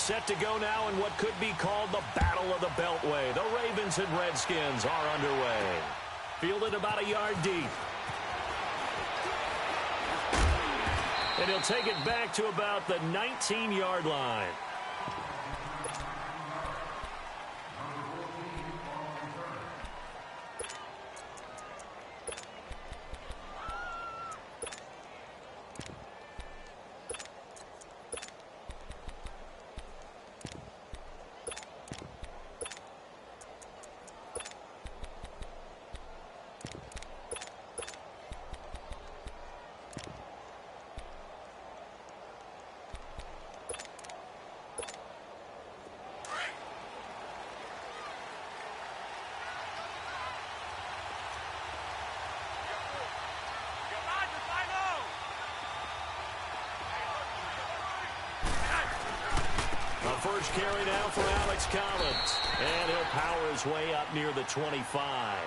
set to go now in what could be called the Battle of the Beltway. The Ravens and Redskins are underway. Fielded about a yard deep. And he'll take it back to about the 19-yard line. First carry now for Alex Collins. And he'll power his way up near the 25.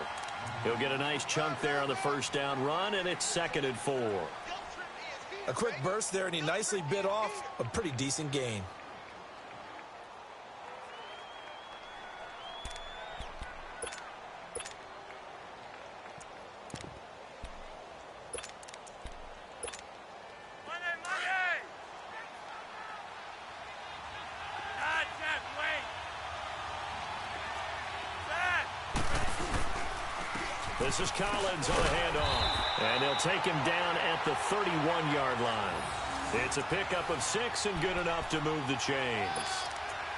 He'll get a nice chunk there on the first down run, and it's 2nd and 4. A quick burst there, and he nicely bit off a pretty decent gain. This is Collins on a handoff, and they'll take him down at the 31-yard line. It's a pickup of 6 and good enough to move the chains.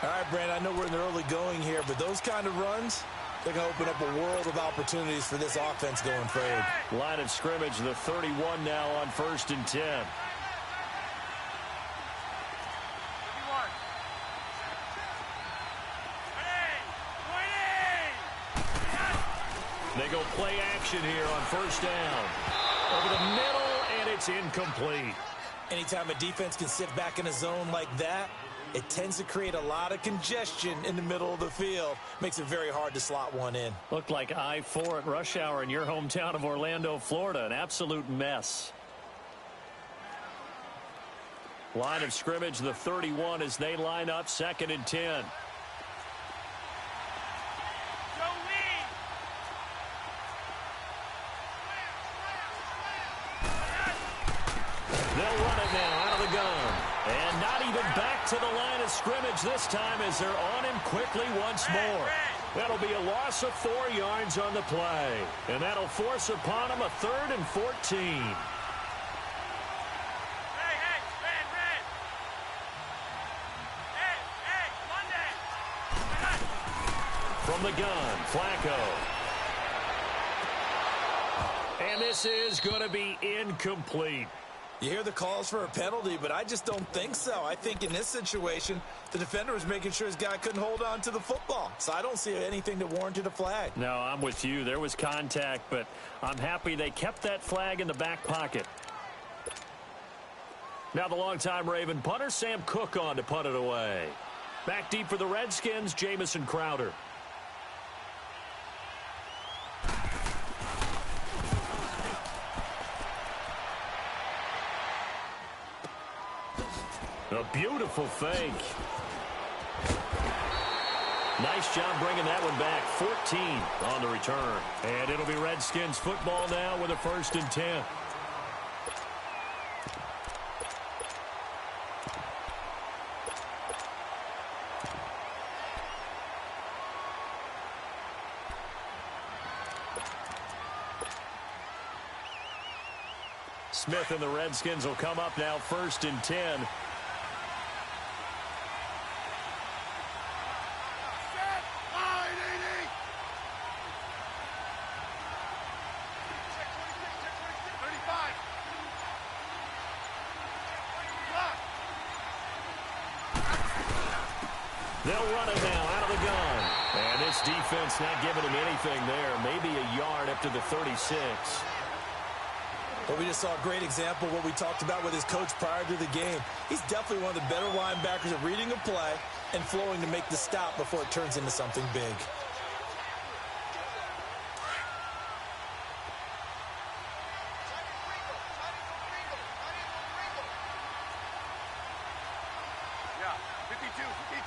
All right, Brandon, I know we're in the early going here, but those kind of runs, they're going to open up a world of opportunities for this offense going forward. Line of scrimmage, the 31 now on 1st and 10. They go play action here on 1st down. Over the middle, and it's incomplete. Anytime a defense can sit back in a zone like that, it tends to create a lot of congestion in the middle of the field. Makes it very hard to slot one in. Looked like I-4 at rush hour in your hometown of Orlando, Florida. An absolute mess. Line of scrimmage, the 31 as they line up 2nd and 10. They'll run it now out of the gun. And not even back to the line of scrimmage this time as they're on him quickly once more. That'll be a loss of 4 yards on the play. And that'll force upon him a 3rd and 14. From the gun, Flacco. And this is going to be incomplete. You hear the calls for a penalty, but I just don't think so. I think in this situation, the defender was making sure his guy couldn't hold on to the football. So I don't see anything that warranted a flag. No, I'm with you. There was contact, but I'm happy they kept that flag in the back pocket. Now the longtime Raven punter, Sam Cook, on to punt it away. Back deep for the Redskins, Jamison Crowder. A beautiful fake. Nice job bringing that one back. 14 on the return. And it'll be Redskins football now with a 1st and 10. Smith and the Redskins will come up now 1st and 10. They'll run it now out of the gun. And this defense not giving him anything there. Maybe a yard up to the 36. But we just saw a great example of what we talked about with his coach prior to the game. He's definitely one of the better linebackers at reading a play and flowing to make the stop before it turns into something big. Yeah, 52, 52.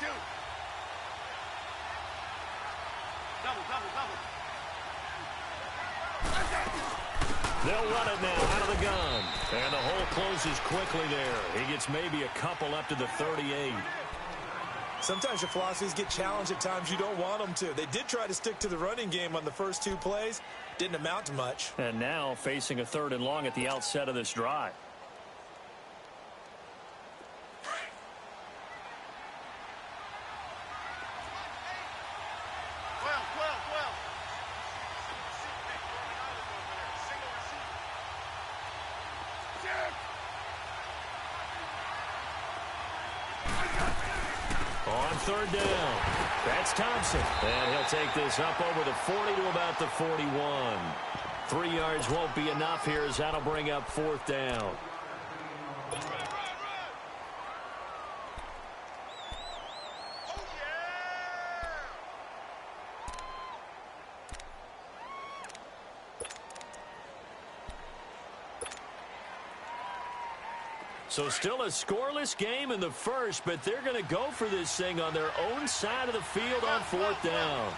They'll run it now out of the gun. And the hole closes quickly there. He gets maybe a couple up to the 38. Sometimes your philosophies get challenged at times you don't want them to. They did try to stick to the running game on the first 2 plays. Didn't amount to much. And now facing a 3rd and long at the outset of this drive. On 3rd down, that's Thompson. And he'll take this up over the 40 to about the 41. 3 yards won't be enough here as that'll bring up 4th down. So still a scoreless game in the first, but they're going to go for this thing on their own side of the field on 4th down.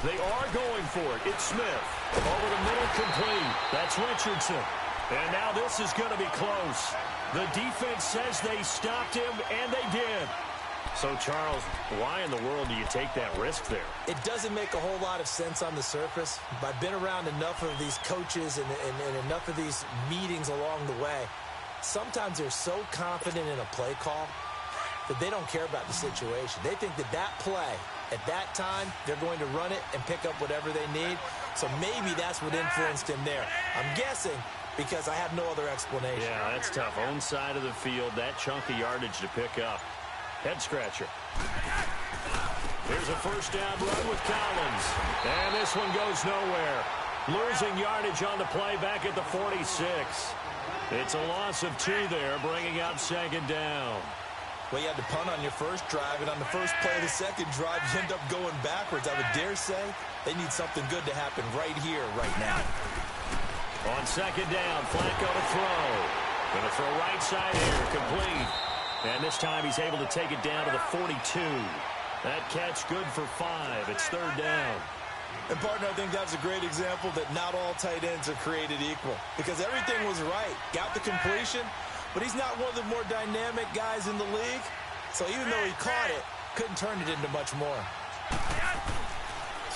They are going for it. It's Smith. Over the middle, complete. That's Richardson. And now this is going to be close. The defense says they stopped him, and they did. So, Charles, why in the world do you take that risk there? It doesn't make a whole lot of sense on the surface. But I've been around enough of these coaches and enough of these meetings along the way. Sometimes they're so confident in a play call that they don't care about the situation. They think that that play, at that time, they're going to run it and pick up whatever they need. So maybe that's what influenced him there. I'm guessing because I have no other explanation. Yeah, that's tough. Own side of the field, that chunk of yardage to pick up. Head scratcher. Here's a 1st down run with Collins. And this one goes nowhere. Losing yardage on the play back at the 46. It's a loss of 2 there, bringing up 2nd down. Well, you had to punt on your first drive, and on the first play of the second drive, you end up going backwards. I would dare say they need something good to happen right here, right now. On 2nd down, Flacco to throw. Going to throw right side here, complete. And this time he's able to take it down to the 42. That catch good for 5. It's 3rd down. And, partner, I think that's a great example that not all tight ends are created equal. Because everything was right. Got the completion, but he's not one of the more dynamic guys in the league. So even though he caught it, couldn't turn it into much more.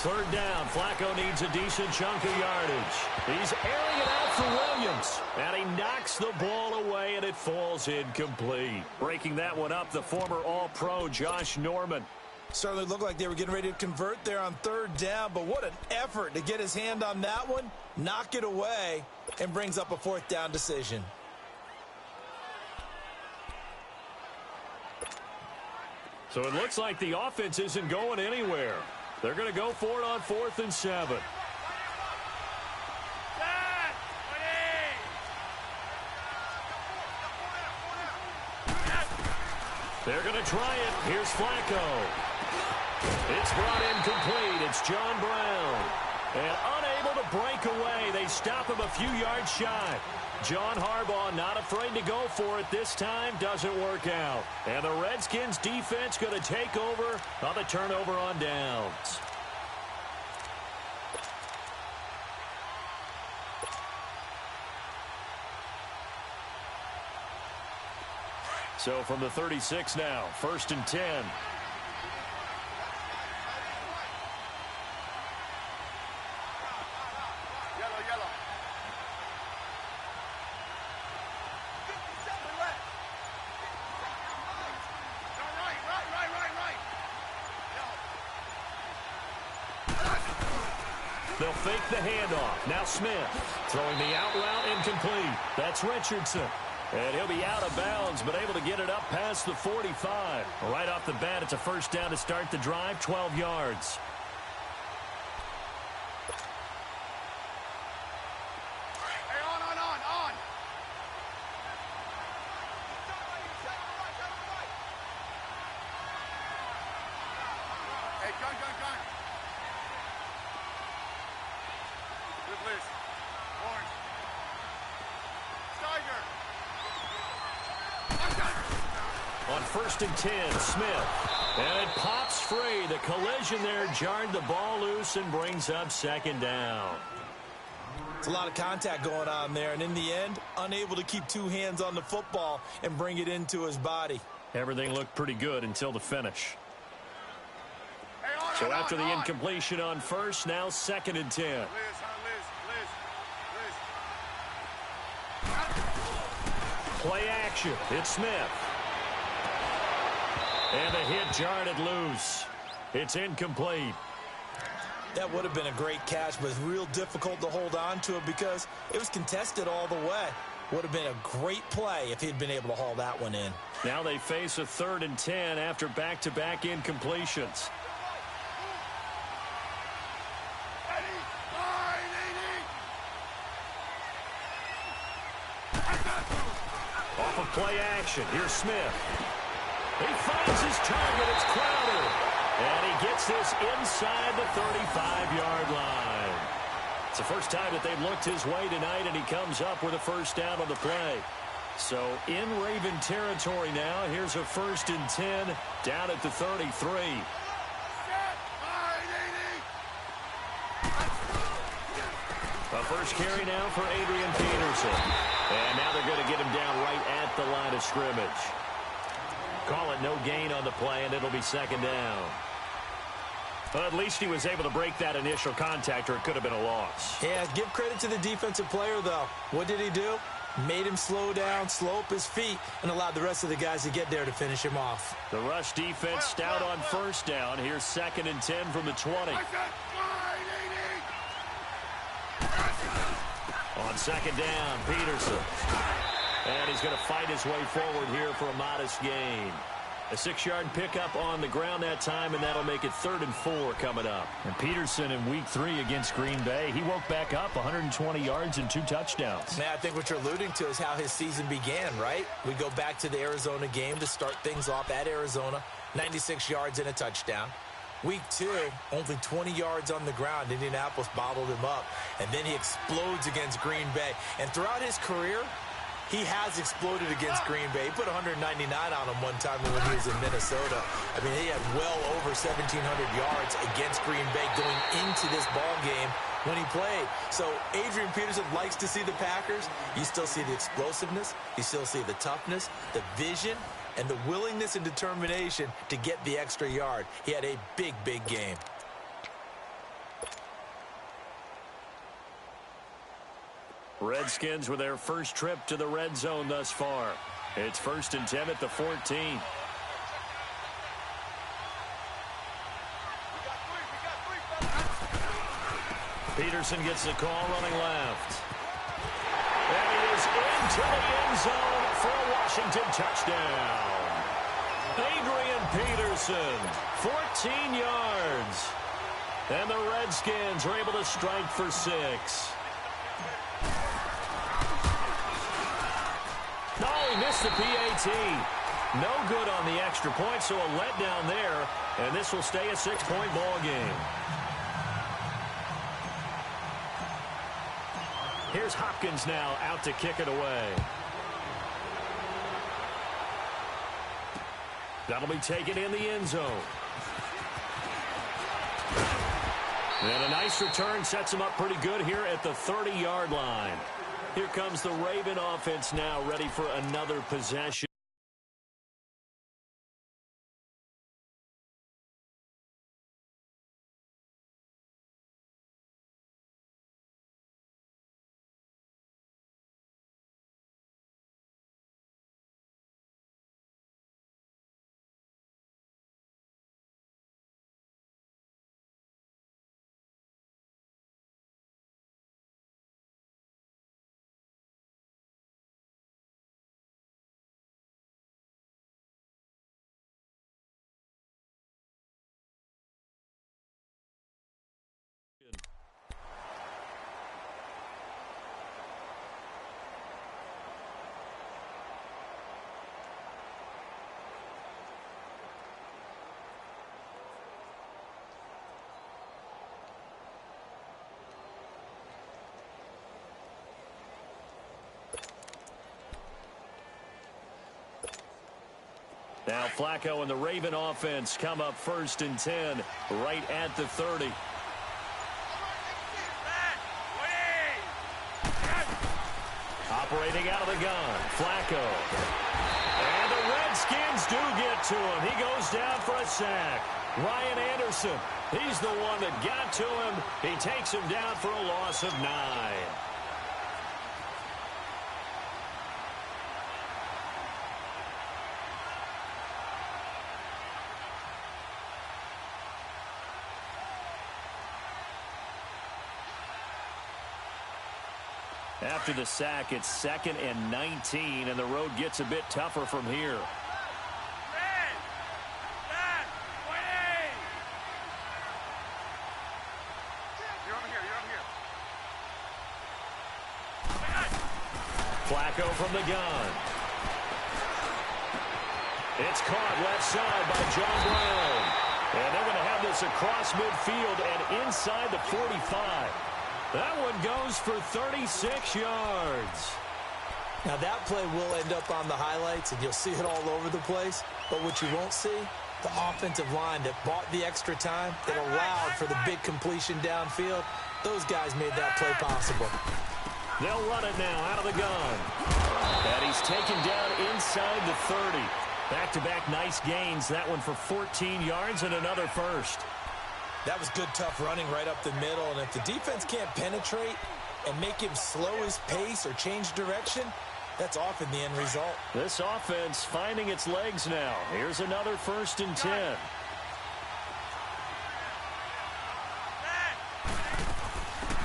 3rd down. Flacco needs a decent chunk of yardage. He's airing it out for Williams. And he knocks the ball away, and it falls incomplete. Breaking that one up, the former All-Pro Josh Norman. Certainly looked like they were getting ready to convert there on 3rd down, but what an effort to get his hand on that one, knock it away, and brings up a 4th down decision. So it looks like the offense isn't going anywhere. They're going to go for it on 4th and 7. They're going to try it. Here's Flacco. It's brought in complete. It's John Brown. And unable to break away. They stop him a few yards shy. John Harbaugh not afraid to go for it this time. Doesn't work out. And the Redskins defense going to take over on the turnover on downs. So from the 36 now, 1st and 10. They'll fake the handoff. Now Smith throwing the out route incomplete. That's Richardson. And he'll be out of bounds, but able to get it up past the 45. Right off the bat, it's a 1st down to start the drive, 12 yards. Hey, on. Hey, gun. Good list. Orange. Steiger. On 1st and 10, Smith. And it pops free. The collision there jarred the ball loose and brings up 2nd down. It's a lot of contact going on there, and in the end, unable to keep 2 hands on the football and bring it into his body. Everything looked pretty good until the finish. So after the incompletion on 1st, now 2nd and 10. Play action. It's Smith. And the hit jarred it loose. It's incomplete. That would have been a great catch, but it's real difficult to hold on to it because it was contested all the way. Would have been a great play if he'd been able to haul that one in. Now they face a 3rd and 10 after back-to-back incompletions. Off of play action. Here's Smith. He finds his target. It's Crowder. And he gets this inside the 35-yard line. It's the first time that they've looked his way tonight, and he comes up with a 1st down on the play. So in Raven territory now, here's a 1st and 10 down at the 33. A first carry now for Adrian Peterson. And now they're going to get him down right at the line of scrimmage. Call it no gain on the play, and it'll be 2nd down. But at least he was able to break that initial contact, or it could have been a loss. Yeah, give credit to the defensive player, though. What did he do? Made him slow down, slow up his feet, and allowed the rest of the guys to get there to finish him off. The rush defense stout on 1st down. Here's 2nd and 10 from the 20. On 2nd down, Peterson. And he's going to fight his way forward here for a modest gain. A 6-yard pickup on the ground that time, and that'll make it 3rd and 4 coming up. And Peterson in Week 3 against Green Bay, he woke back up 120 yards and 2 touchdowns. Man, I think what you're alluding to is how his season began, right? We go back to the Arizona game to start things off at Arizona, 96 yards and a touchdown. Week 2, only 20 yards on the ground. Indianapolis bottled him up, and then he explodes against Green Bay. And throughout his career, he has exploded against Green Bay. He put 199 on him one time when he was in Minnesota. I mean, he had well over 1,700 yards against Green Bay going into this ball game when he played. So Adrian Peterson likes to see the Packers. You still see the explosiveness. You still see the toughness, the vision, and the willingness and determination to get the extra yard. He had a big, big game. Redskins with their first trip to the red zone thus far. It's 1st and 10 at the 14. Peterson gets the call running left. And he is into the end zone for a Washington touchdown. Adrian Peterson, 14 yards. And the Redskins are able to strike for 6. No, he missed the PAT. No good on the extra point, so a letdown there. And this will stay a 6-point ball game. Here's Hopkins now out to kick it away. That'll be taken in the end zone. And a nice return sets him up pretty good here at the 30-yard line. Here comes the Raven offense now, ready for another possession. Now Flacco and the Raven offense come up 1st and 10 right at the 30. Operating out of the gun, Flacco. And the Redskins do get to him. He goes down for a sack. Ryan Anderson, he's the one that got to him. He takes him down for a loss of 9. After the sack, it's 2nd and 19, and the road gets a bit tougher from here. Flacco from the gun. It's caught left side by John Brown. And they're going to have this across midfield and inside the 45. That one goes for 36 yards. Now that play will end up on the highlights, and you'll see it all over the place. But what you won't see, the offensive line that bought the extra time, that allowed for the big completion downfield, those guys made that play possible. They'll run it now out of the gun. And he's taken down inside the 30. Back-to-back nice gains. That one for 14 yards and another first. That was good, tough running right up the middle. And if the defense can't penetrate and make him slow his pace or change direction, that's often the end result. This offense finding its legs now. Here's another 1st and 10.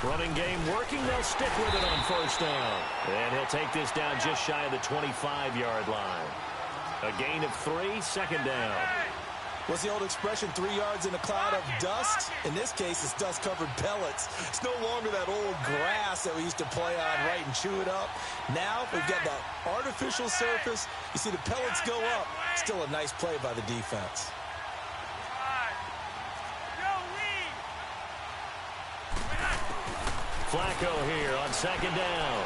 Running game working. They'll stick with it on 1st down. And he'll take this down just shy of the 25-yard line. A gain of 3, 2nd down. What's the old expression, 3 yards in a cloud of dust? In this case, it's dust-covered pellets. It's no longer that old grass that we used to play on, right, and chew it up. Now we've got that artificial surface. You see the pellets go up. Still a nice play by the defense. Flacco here on 2nd down.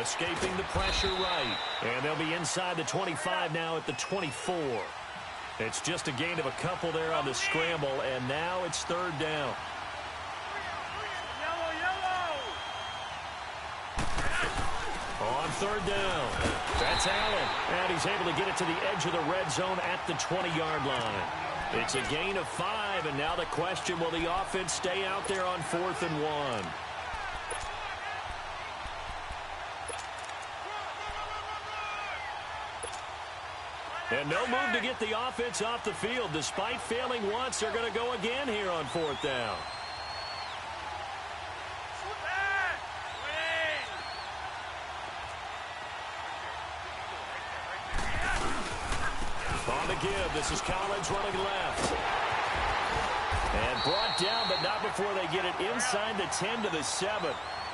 Escaping the pressure right. And they'll be inside the 25 now at the 24. It's just a gain of a couple there on the scramble, and now it's 3rd down. On 3rd down, that's Allen. And he's able to get it to the edge of the red zone at the 20-yard line. It's a gain of 5, and now the question, will the offense stay out there on 4th and 1? And no move to get the offense off the field. Despite failing once, they're going to go again here on 4th down. On the give, this is Collins running left. And brought down, but not before they get it inside the 10 to the 7.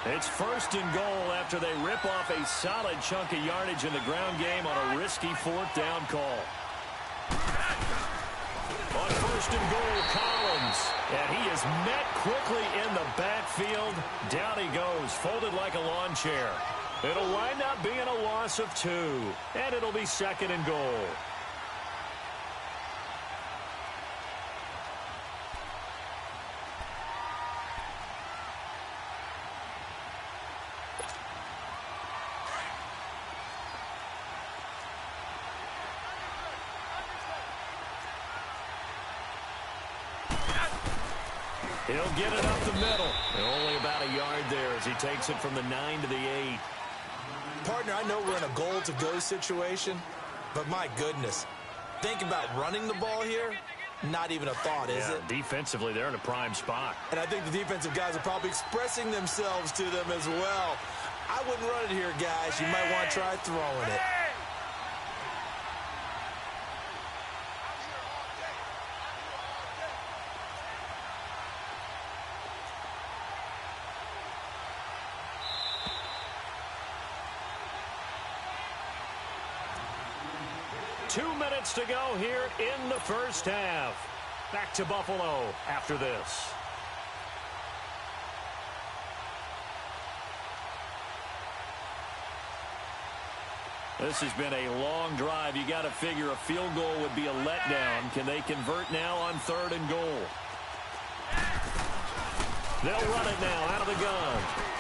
It's 1st and goal after they rip off a solid chunk of yardage in the ground game on a risky 4th down call. On 1st and goal, Collins. And he is met quickly in the backfield. Down he goes, folded like a lawn chair. It'll wind up being a loss of 2. And it'll be 2nd and goal. He'll get it up the middle. Only about a yard there as he takes it from the 9 to the 8. Partner, I know we're in a goal-to-go situation, but my goodness, think about running the ball here. Not even a thought, is it? Defensively, they're in a prime spot. And I think the defensive guys are probably expressing themselves to them as well. I wouldn't run it here, guys. You might want to try throwing it. Minutes to go here in the first half. Back to Buffalo after this. This has been a long drive. You got to figure a field goal would be a letdown. Can they convert now on 3rd and goal? They'll run it now out of the gun.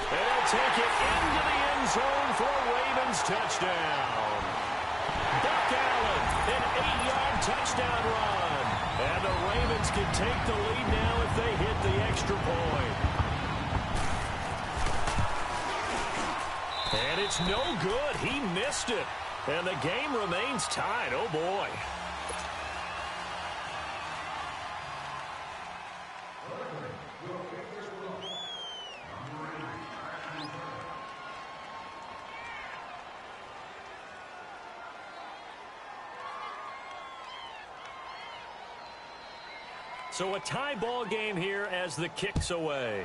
They'll take it into the end zone for a Ravens touchdown. Buck Allen, an 8-yard touchdown run. And the Ravens can take the lead now if they hit the extra point. And it's no good. He missed it. And the game remains tied. Oh, boy. So a tie ball game here as the kick's away.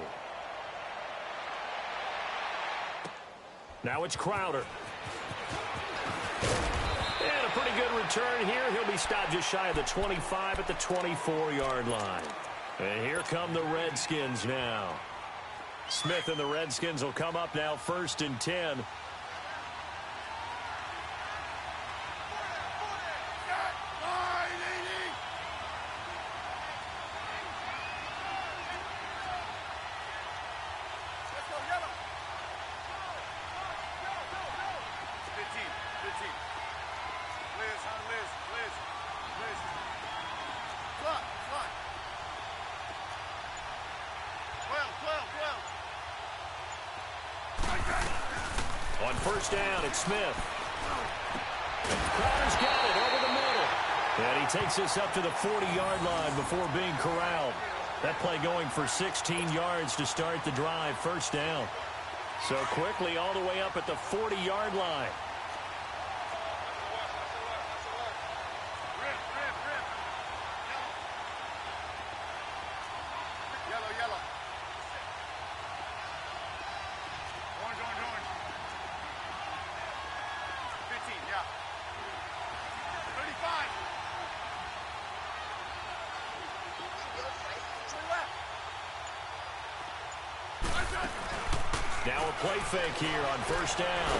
Now it's Crowder. And a pretty good return here. He'll be stopped just shy of the 25 at the 24-yard line. And here come the Redskins now. Smith and the Redskins will come up now 1st and 10. On 1st down, it's Smith. Crowder's got it over the middle. And he takes this up to the 40-yard line before being corralled. That play going for 16 yards to start the drive, 1st down. So quickly all the way up at the 40-yard line. Now a play fake here on 1st down.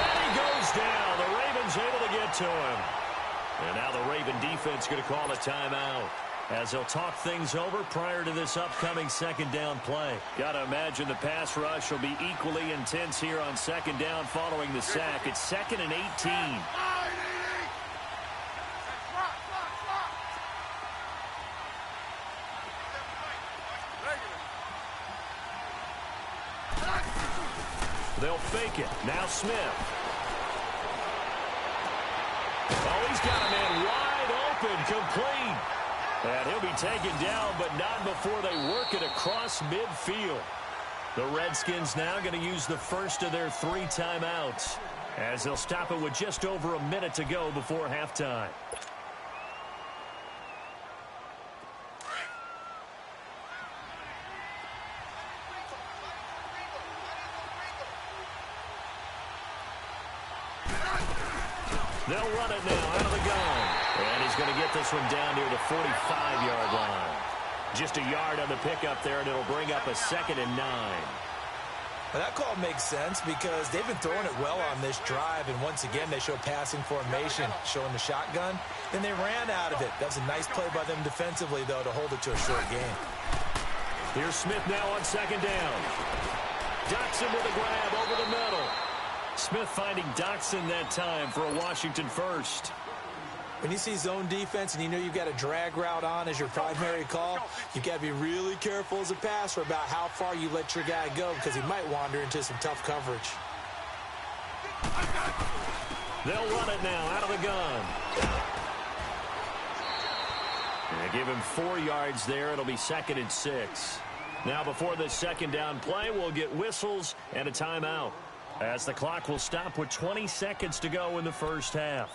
And he goes down. The Ravens able to get to him. And now the Raven defense going to call a timeout as they'll talk things over prior to this upcoming 2nd down play. Got to imagine the pass rush will be equally intense here on 2nd down following the sack. It's 2nd and 18. They'll fake it. Now Smith. Oh, he's got a man wide open, complete. And he'll be taken down, but not before they work it across midfield. The Redskins now going to use the first of their 3 timeouts as they'll stop it with just over a minute to go before halftime. They'll run it now out of the gun. And he's going to get this one down near the 45-yard line. Just a yard on the pickup there, and it'll bring up a 2nd and 9. Well, that call makes sense because they've been throwing it well on this drive, and once again they show passing formation, showing the shotgun. Then they ran out of it. That was a nice play by them defensively, though, to hold it to a short game. Here's Smith now on 2nd down. Doxson with a grab over the middle. Smith finding Doxson that time for a Washington first. When you see zone defense and you know you've got a drag route on as your primary call, you've got to be really careful as a passer about how far you let your guy go because he might wander into some tough coverage. They'll run it now out of the gun. And they give him 4 yards there. It'll be 2nd and 6. Now before this 2nd down play, we'll get whistles and a timeout, as the clock will stop with 20 seconds to go in the first half.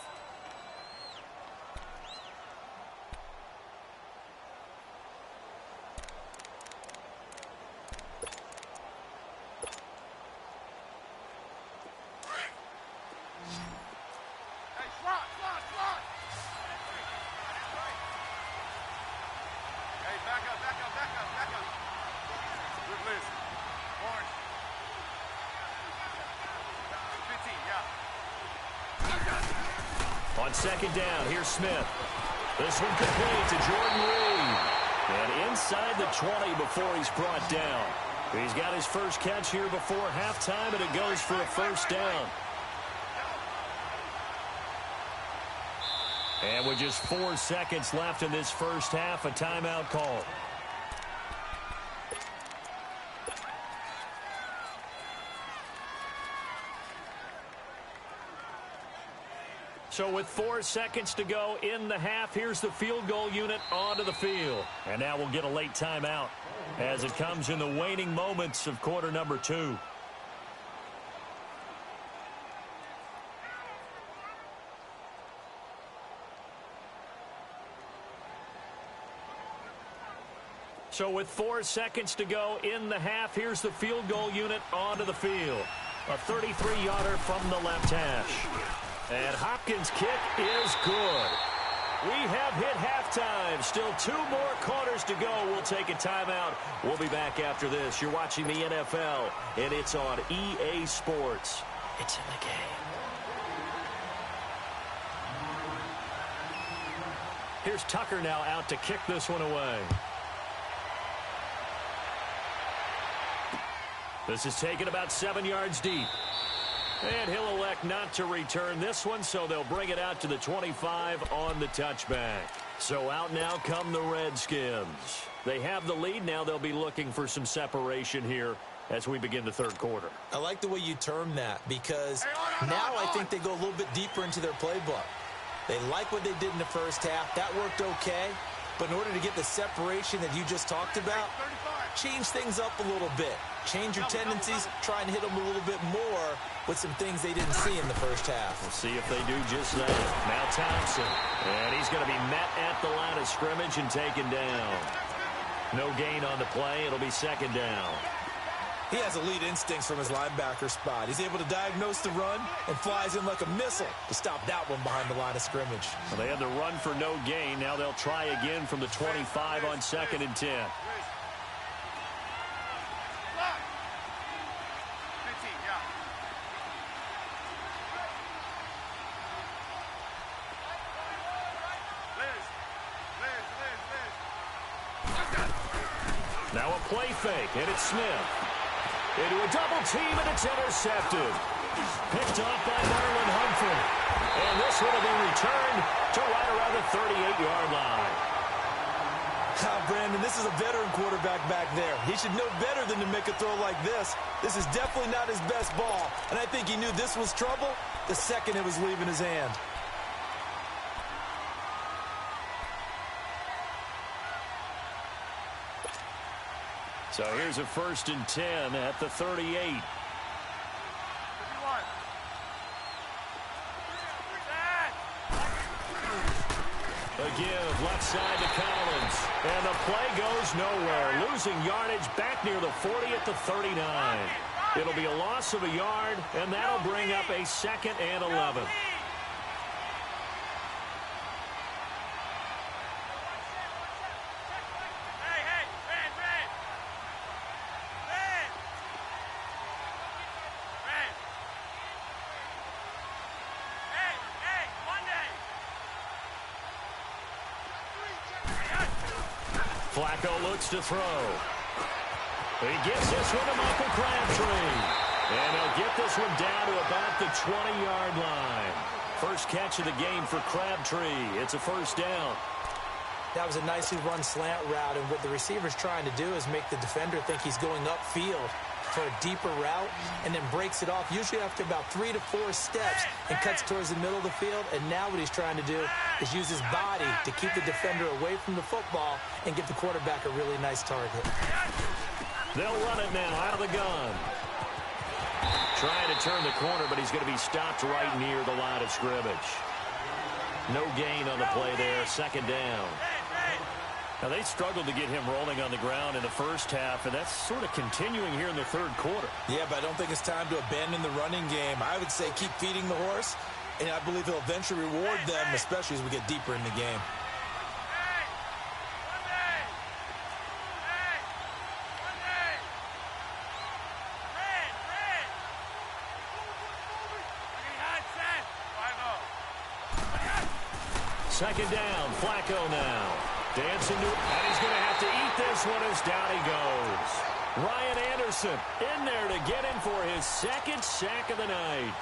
on second down. Here's Smith. This one complete to Jordan Reed. And inside the 20 before he's brought down. He's got his first catch here before halftime, and it goes for a first down. And with just 4 seconds left in this first half, a timeout call. So with 4 seconds to go in the half, here's the field goal unit onto the field. And now we'll get a late timeout as it comes in the waning moments of quarter number 2. So with 4 seconds to go in the half, here's the field goal unit onto the field. A 33-yarder from the left hash. And Hopkins' kick is good. We have hit halftime. Still 2 more quarters to go. We'll take a timeout. We'll be back after this. You're watching the NFL, and it's on EA Sports. It's in the game. Here's Tucker now out to kick this one away. This is taken about 7 yards deep. And he'll elect not to return this one, so they'll bring it out to the 25 on the touchback. So out now come the Redskins. They have the lead. Now they'll be looking for some separation here as we begin the third quarter. I like the way you term that because now I think they go a little bit deeper into their playbook. They like what they did in the first half. That worked okay. But in order to get the separation that you just talked about, change things up a little bit. Change your tendencies, try and hit them a little bit more with some things they didn't see in the first half. We'll see if they do just that. Now Thompson. And he's going to be met at the line of scrimmage and taken down. No gain on the play. It'll be second down. He has elite instincts from his linebacker spot. He's able to diagnose the run and flies in like a missile to stop that one behind the line of scrimmage. Well, they had the run for no gain. Now they'll try again from the 25 on second and 10. Now a play fake, and it's Smith. Into a double team, and it's intercepted. Picked off by Marlon Humphrey. And this one will be returned to right around the 38-yard line. Brandon, this is a veteran quarterback back there. He should know better than to make a throw like this. This is definitely not his best ball. And I think he knew this was trouble the second it was leaving his hand. So here's a first and 10 at the 38. A give left side to Collins. And the play goes nowhere. Losing yardage back near the 40 at the 39. It'll be a loss of a yard, and that'll bring up a second and 11. Flacco looks to throw. He gets this one to Michael Crabtree. And he'll get this one down to about the 20-yard line. First catch of the game for Crabtree. It's a first down. That was a nicely run slant route, and what the receiver's trying to do is make the defender think he's going upfield for a deeper route, and then breaks it off, usually after about 3 to 4 steps, and cuts towards the middle of the field. And now what he's trying to do is use his body to keep the defender away from the football and give the quarterback a really nice target. They'll run it now out of the gun. Trying to turn the corner, but he's going to be stopped right near the line of scrimmage. No gain on the play there. Second down. Now, they struggled to get him rolling on the ground in the first half, and that's sort of continuing here in the third quarter. Yeah, but I don't think it's time to abandon the running game. I would say keep feeding the horse, and I believe he'll eventually reward them, especially as we get deeper in the game. Second down, Flacco now. Dancing to, and he's going to have to eat this one as down he goes. Ryan Anderson in there to get him for his second sack of the night.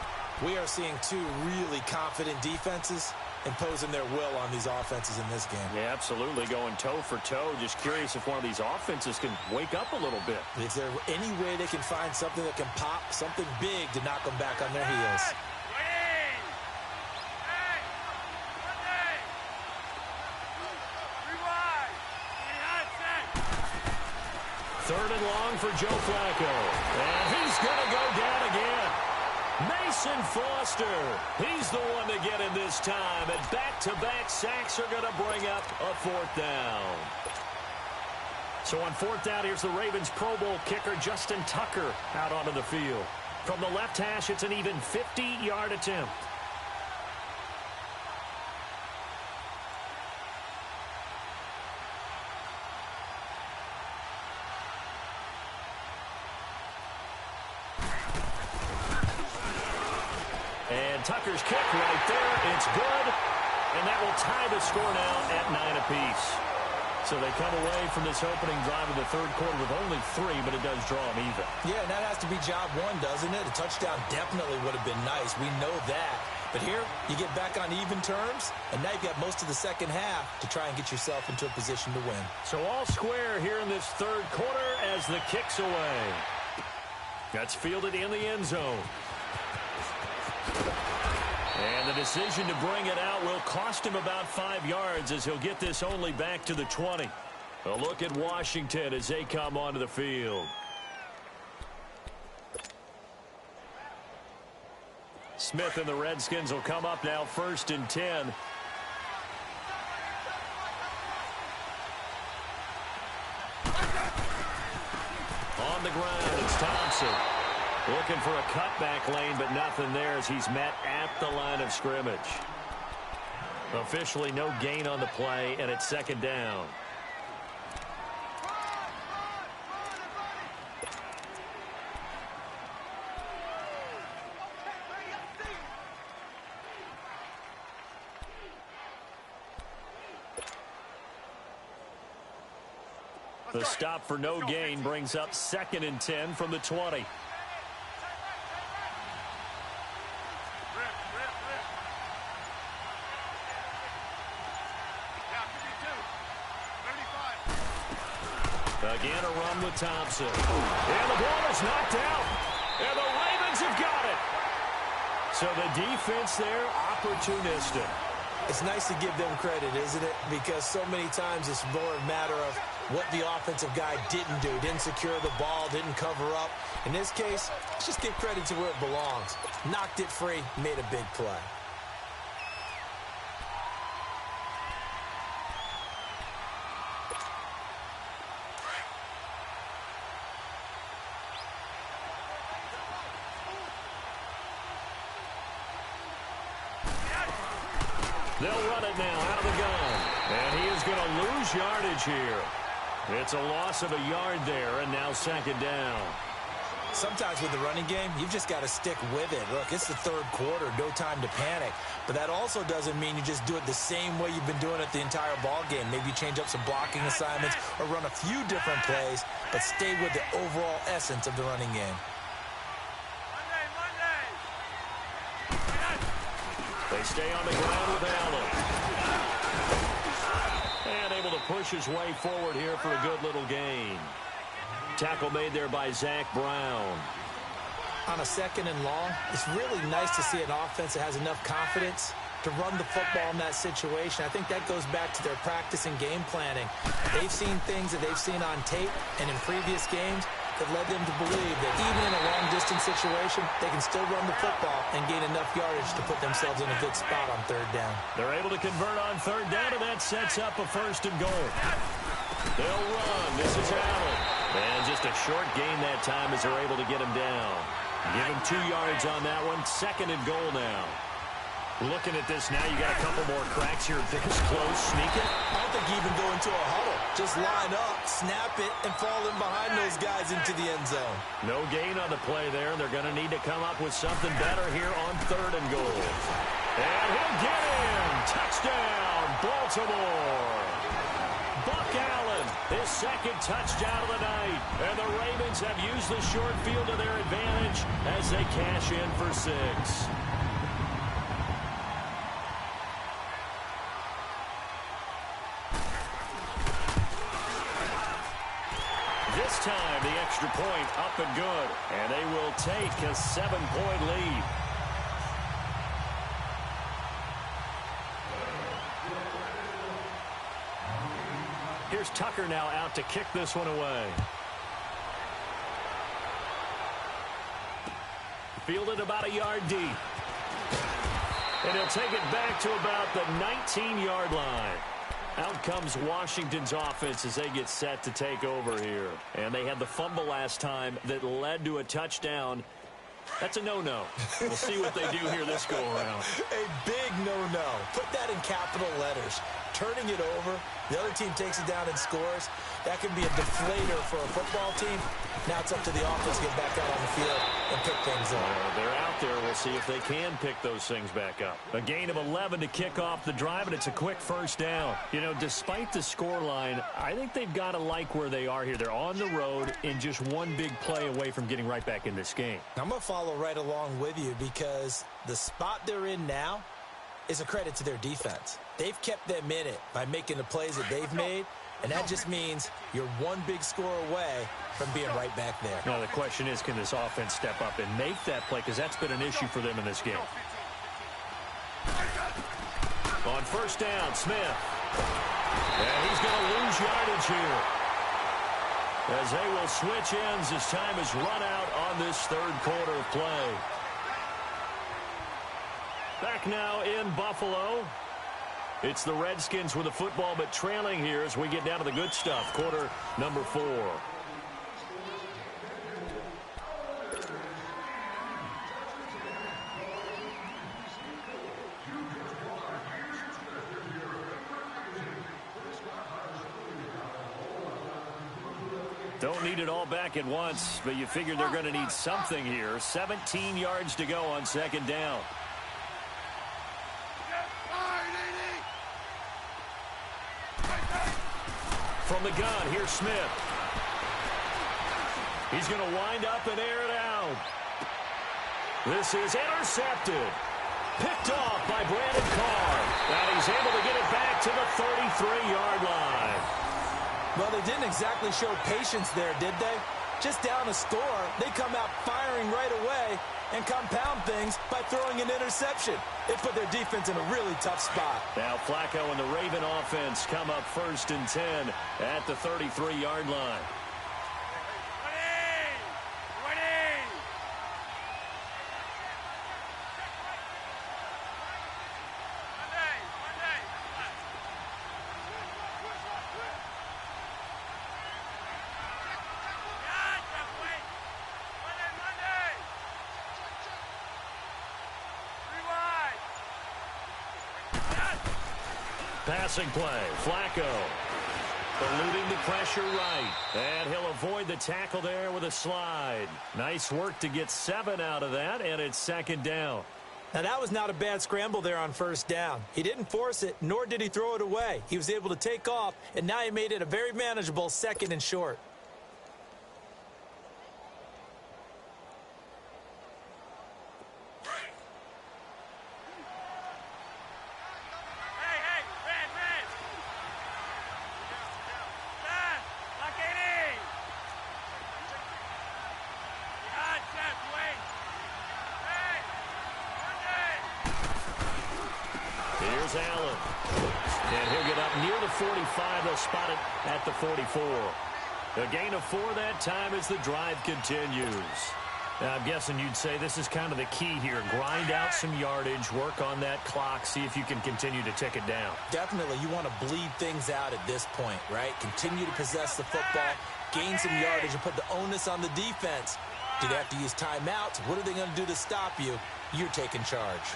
We are seeing two really confident defenses imposing their will on these offenses in this game. Yeah, absolutely, going toe for toe. Just curious if one of these offenses can wake up a little bit. Is there any way they can find something that can pop, something big to knock them back on their heels? Third and long for Joe Flacco. And he's going to go down again. Mason Foster. He's the one to get him this time. And back-to-back sacks are going to bring up a fourth down. So on fourth down, here's the Ravens Pro Bowl kicker Justin Tucker out onto the field. From the left hash, it's an even 50-yard attempt. And Tucker's kick right there. It's good. And that will tie the score now at 9 apiece. So they come away from this opening drive of the third quarter with only 3, but it does draw them even. Yeah, and that has to be job one, doesn't it? A touchdown definitely would have been nice. We know that. But here, you get back on even terms, and now you've got most of the second half to try and get yourself into a position to win. So all square here in this third quarter as the kick's away. That's fielded in the end zone. And the decision to bring it out will cost him about 5 yards as he'll get this only back to the 20. A look at Washington as they come onto the field. Smith and the Redskins will come up now first and 10. On the ground, it's Thompson. Looking for a cutback lane, but nothing there as he's met at the line of scrimmage. Officially no gain on the play, and it's second down. The stop for no gain brings up second and 10 from the 20. Again, a run with Thompson. And the ball is knocked out. And the Ravens have got it. So the defense there, opportunistic. It's nice to give them credit, isn't it? Because so many times it's more a matter of what the offensive guy didn't do. Didn't secure the ball, didn't cover up. In this case, let's just give credit to where it belongs. Knocked it free, made a big play. They'll run it now out of the gun. And he is going to lose yardage here. It's a loss of a yard there, and now second down. Sometimes with the running game, you've just got to stick with it. Look, it's the third quarter, no time to panic. But that also doesn't mean you just do it the same way you've been doing it the entire ball game. Maybe you change up some blocking assignments or run a few different plays, but stay with the overall essence of the running game. They stay on the ground with Allen. And able to push his way forward here for a good little gain. Tackle made there by Zach Brown. On a second and long, it's really nice to see an offense that has enough confidence to run the football in that situation. I think that goes back to their practice and game planning. They've seen things that they've seen on tape and in previous games that led them to believe that even in a long-distance situation, they can still run the football and gain enough yardage to put themselves in a good spot on third down. They're able to convert on third down, and that sets up a first and goal. They'll run. This is Allen. And just a short gain that time as they're able to get him down. Give him 2 yards on that one. Second and goal now. Looking at this now, you got a couple more cracks here. This close, sneak it. I don't think you even go into a huddle. Just line up, snap it, and fall in behind those guys into the end zone. No gain on the play there. They're going to need to come up with something better here on third and goal. And he'll get in. Touchdown, Baltimore. Buck Allen, his second touchdown of the night. And the Ravens have used the short field to their advantage as they cash in for 6. This time, the extra point up and good. And they will take a 7-point lead. Here's Tucker now out to kick this one away. Fielded about a yard deep. And he'll take it back to about the 19-yard line. Out comes Washington's offense as they get set to take over here. And they had the fumble last time that led to a touchdown. That's a no-no. We'll see what they do here this go-around. A big no-no. Put that in capital letters. Turning it over, the other team takes it down and scores. That can be a deflator for a football team. Now it's up to the offense to get back out on the field and pick things up. They're out there. We'll see if they can pick those things back up. A gain of 11 to kick off the drive, and it's a quick first down. You know, despite the scoreline, I think they've got to like where they are here. They're on the road and just one big play away from getting right back in this game. I'm going to follow right along with you because the spot they're in now is a credit to their defense. They've kept them in it by making the plays that they've made, and that just means you're one big score away from being right back there. Now, the question is, can this offense step up and make that play? Because that's been an issue for them in this game. On first down, Smith. And he's going to lose yardage here, as they will switch ends as time is run out on this third quarter of play. Back now in Buffalo. It's the Redskins with the football, but trailing here as we get down to the good stuff. Quarter number 4. Don't need it all back at once, but you figure they're going to need something here. 17 yards to go on second down. From the gun, here's Smith. He's going to wind up and air it out. This is intercepted. Picked off by Brandon Carr. And he's able to get it back to the 33-yard line. Well, they didn't exactly show patience there, did they? Just down a score, they come out firing right away and compound things by throwing an interception. It put their defense in a really tough spot. Now Flacco and the Raven offense come up 1st and 10 at the 33-yard line. Passing play, Flacco eluding the pressure right, and he'll avoid the tackle there with a slide. Nice work to get 7 out of that, and it's second down. Now that was not a bad scramble there on first down. He didn't force it, nor did he throw it away. He was able to take off, and now he made it a very manageable 2nd and short. Here's Allen. And he'll get up near the 45. They'll spot it at the 44. A gain of 4 that time as the drive continues. Now, I'm guessing you'd say this is kind of the key here. Grind out some yardage, work on that clock, see if you can continue to tick it down. Definitely. You want to bleed things out at this point, right? Continue to possess the football, gain some yardage, and put the onus on the defense. Do they have to use timeouts? What are they going to do to stop you? You're taking charge.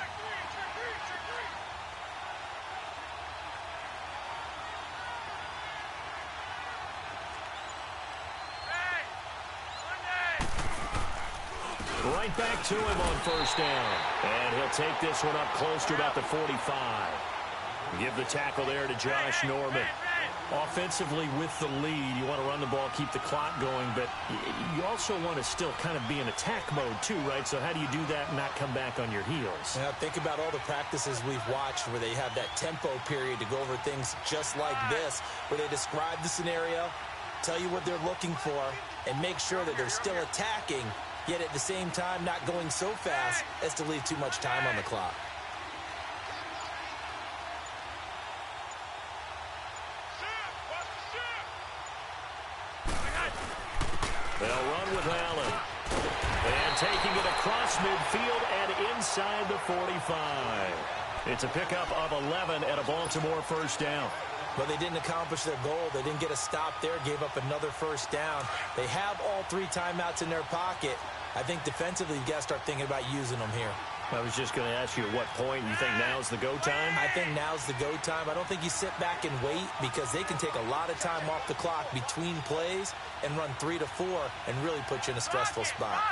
Right back to him on first down. And he'll take this one up close to about the 45. Give the tackle there to Josh Norman. Offensively with the lead, you want to run the ball, keep the clock going, but you also want to still kind of be in attack mode too, right? So how do you do that and not come back on your heels? Now, think about all the practices we've watched where they have that tempo period to go over things just like this, where they describe the scenario, tell you what they're looking for, and make sure that they're still attacking, yet at the same time not going so fast as to leave too much time on the clock. They'll run with Allen. And taking it across midfield and inside the 45. It's a pickup of 11 and a Baltimore first down. But they didn't accomplish their goal. They didn't get a stop there, gave up another first down. They have all 3 timeouts in their pocket. I think defensively, you've got to start thinking about using them here. I was just going to ask you at what point you think now's the go time? I think now's the go time. I don't think you sit back and wait because they can take a lot of time off the clock between plays and run 3 to 4 and really put you in a stressful spot.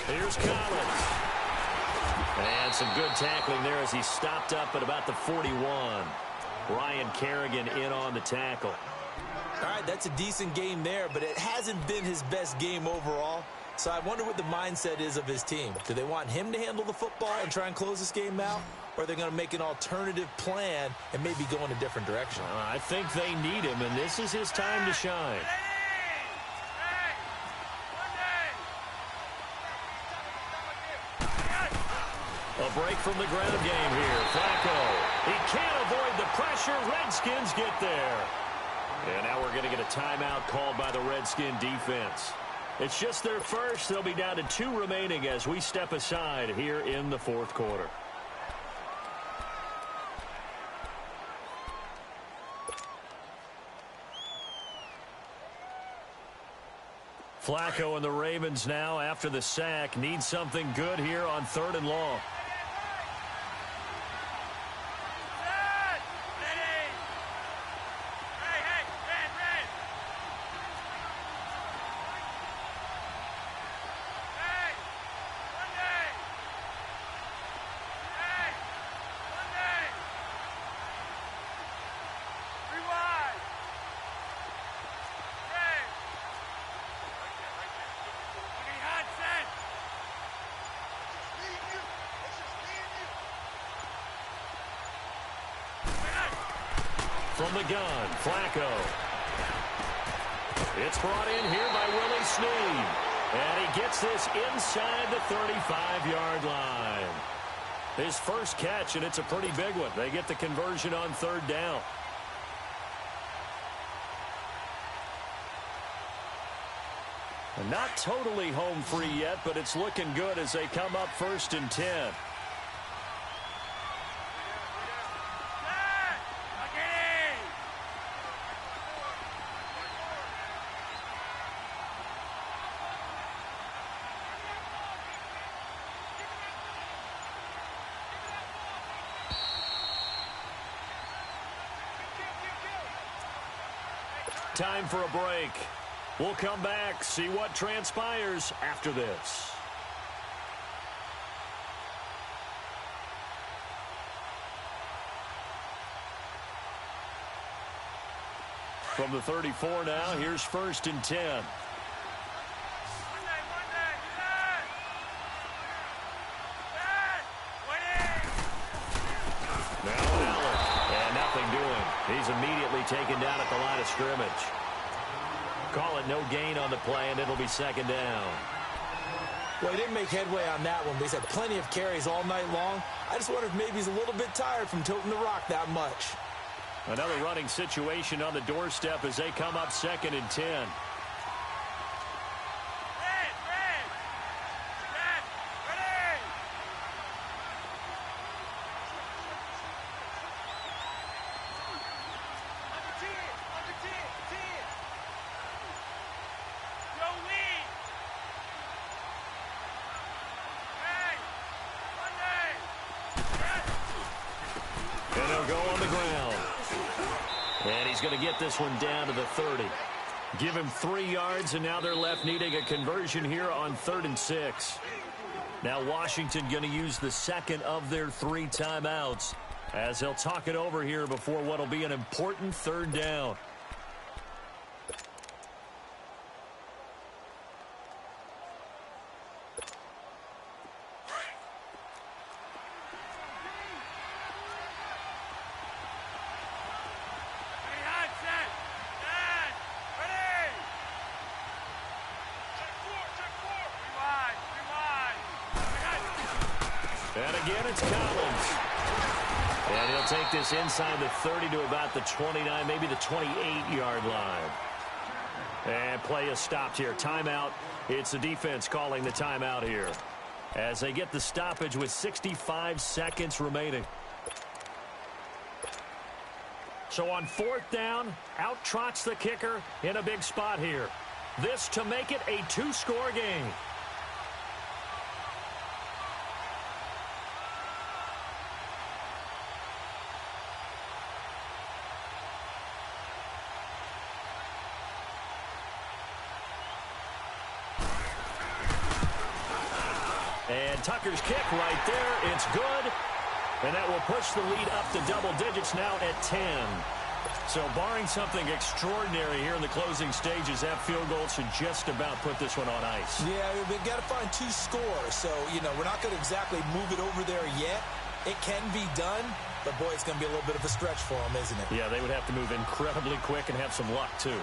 Here's Collins. And some good tackling there as he stopped up at about the 41. Ryan Kerrigan in on the tackle. All right, that's a decent game there, but it hasn't been his best game overall. So I wonder what the mindset is of his team. Do they want him to handle the football and try and close this game out? Or are they going to make an alternative plan and maybe go in a different direction? I think they need him, and this is his time to shine. A break from the ground game here. Flacco. He can't avoid the pressure. Redskins get there. And now we're going to get a timeout called by the Redskin defense. It's just their first. They'll be down to 2 remaining as we step aside here in the 4th quarter. Flacco and the Ravens now, after the sack, need something good here on 3rd and long. From the gun, Flacco. It's brought in here by Willie Snead. And he gets this inside the 35-yard line. His first catch, and it's a pretty big one. They get the conversion on 3rd down. And not totally home free yet, but it's looking good as they come up 1st and 10. Time for a break. We'll come back, see what transpires after this. From the 34 now, here's 1st and 10. Now Allen, and nothing doing. He's immediately taken down at the line of scrimmage. Call it no gain on the play, and it'll be 2nd down. Well, he didn't make headway on that one, but he's had plenty of carries all night long. I just wonder if maybe he's a little bit tired from toting the rock that much. Another running situation on the doorstep as they come up 2nd and 10. he's going to get this one down to the 30. Give him 3 yards, and now they're left needing a conversion here on 3rd and 6. Now Washington going to use the second of their 3 timeouts as they'll talk it over here before what will be an important 3rd down. And again, it's Collins. And he'll take this inside the 30 to about the 29, maybe the 28-yard line. And play is stopped here. Timeout. It's the defense calling the timeout here as they get the stoppage with 65 seconds remaining. So on 4th down, out trots the kicker in a big spot here. This to make it a 2-score game. And Tucker's kick right there. It's good. And that will push the lead up to double digits now at 10. So barring something extraordinary here in the closing stages, that field goal should just about put this one on ice. Yeah, we've got to find 2 scores. So, we're not going to exactly move it over there yet. It can be done, but, boy, it's going to be a little bit of a stretch for them, isn't it? Yeah, they would have to move incredibly quick and have some luck, too.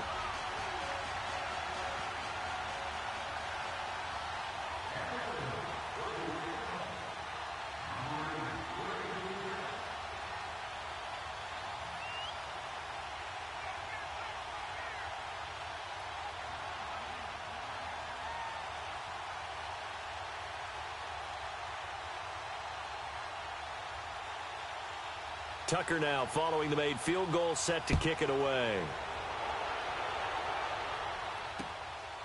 Tucker now following the made field goal, set to kick it away.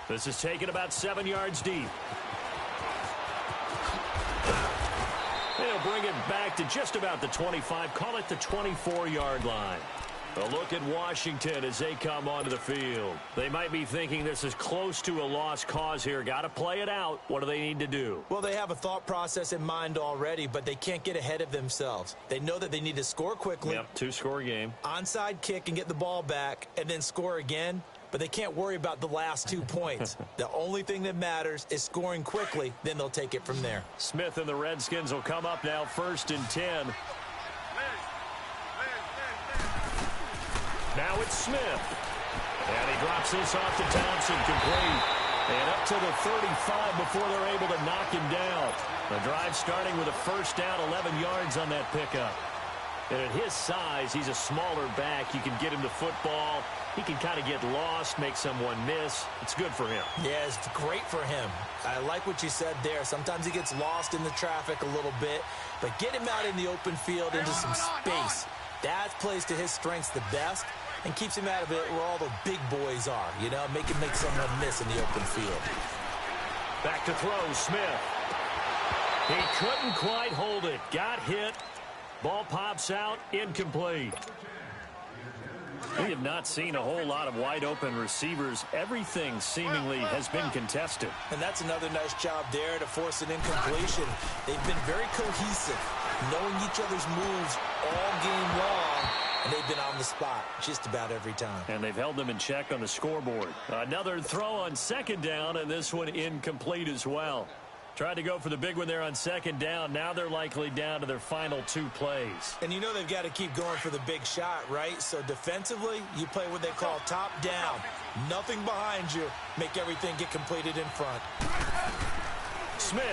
This is taken about 7 yards deep. They'll bring it back to just about the 25, call it the 24-yard line. A look at Washington as they come onto the field. They might be thinking this is close to a lost cause here. Got to play it out. What do they need to do? Well, they have a thought process in mind already, but they can't get ahead of themselves. They know that they need to score quickly. Yep, 2-score game. Onside kick and get the ball back and then score again. But they can't worry about the last 2 points. The only thing that matters is scoring quickly. Then they'll take it from there. Smith and the Redskins will come up now 1st and 10. Now it's Smith. And he drops this off to Thompson, complete. And up to the 35 before they're able to knock him down. The drive starting with a 1st down, 11 yards on that pickup. And at his size, he's a smaller back. You can get him the football. He can kind of get lost, make someone miss. It's good for him. Yeah, it's great for him. I like what you said there. Sometimes he gets lost in the traffic a little bit. But get him out in the open field into some space. That plays to his strengths the best and keeps him out of it where all the big boys are, make him make someone miss in the open field. Back to throw, Smith. He couldn't quite hold it. Got hit. Ball pops out, incomplete. We have not seen a whole lot of wide-open receivers. Everything seemingly has been contested. And that's another nice job there to force an incompletion. They've been very cohesive, knowing each other's moves all game long, and they've been on the spot just about every time. And they've held them in check on the scoreboard. Another throw on 2nd down, and this one incomplete as well. Tried to go for the big one there on 2nd down. Now they're likely down to their final 2 plays. And they've got to keep going for the big shot, right? So defensively, you play what they call top down. Nothing behind you. Make everything get completed in front. Smith.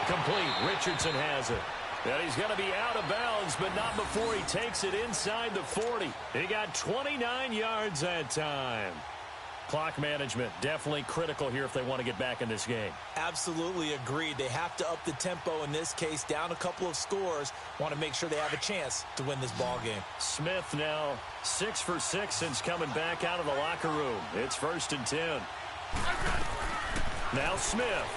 Complete. Richardson has it. And he's going to be out of bounds, but not before he takes it inside the 40. He got 29 yards that time. Clock management, definitely critical here if they want to get back in this game. Absolutely agreed. They have to up the tempo in this case, down a couple of scores. Want to make sure they have a chance to win this ball game. Smith now 6 for 6 since coming back out of the locker room. It's 1st and 10. Now Smith.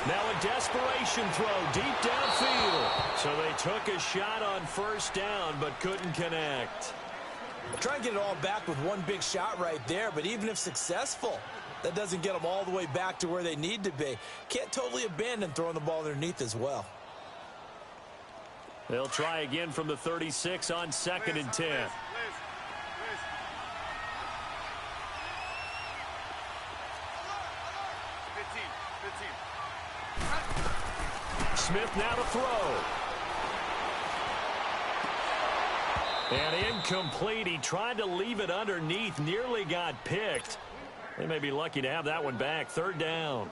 Now a desperation throw deep downfield. So they took a shot on first down but couldn't connect. Try and get it all back with one big shot right there, but even if successful, that doesn't get them all the way back to where they need to be. Can't totally abandon throwing the ball underneath as well. They'll try again from the 36 on 2nd and 10. Liz. Smith now to throw. And incomplete. He tried to leave it underneath. Nearly got picked. They may be lucky to have that one back. 3rd down.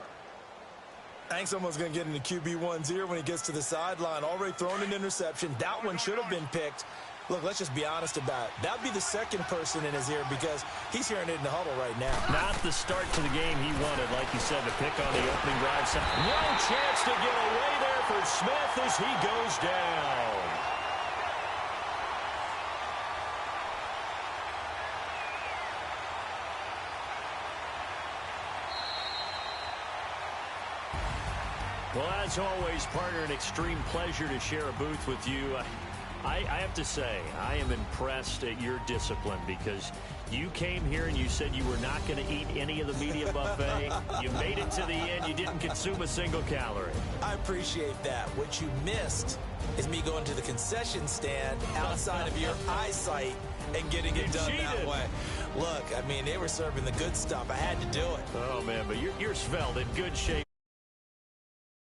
I think someone's going to get into QB1's ear when he gets to the sideline. Already thrown an interception. That one should have been picked. Look, let's just be honest about it. That would be the second person in his ear because he's hearing it in the huddle right now. Not the start to the game he wanted, like you said, to pick on the opening drive. No chance to get away there for Smith as he goes down. Well, as always, partner, an extreme pleasure to share a booth with you. I have to say, I am impressed at your discipline because you came here and you said you were not going to eat any of the media buffet. You made it to the end. You didn't consume a single calorie. I appreciate that. What you missed is me going to the concession stand outside of your eyesight and getting it done that way. Look, I mean, they were serving the good stuff. I had to do it. Oh, man, but you're svelte, in good shape.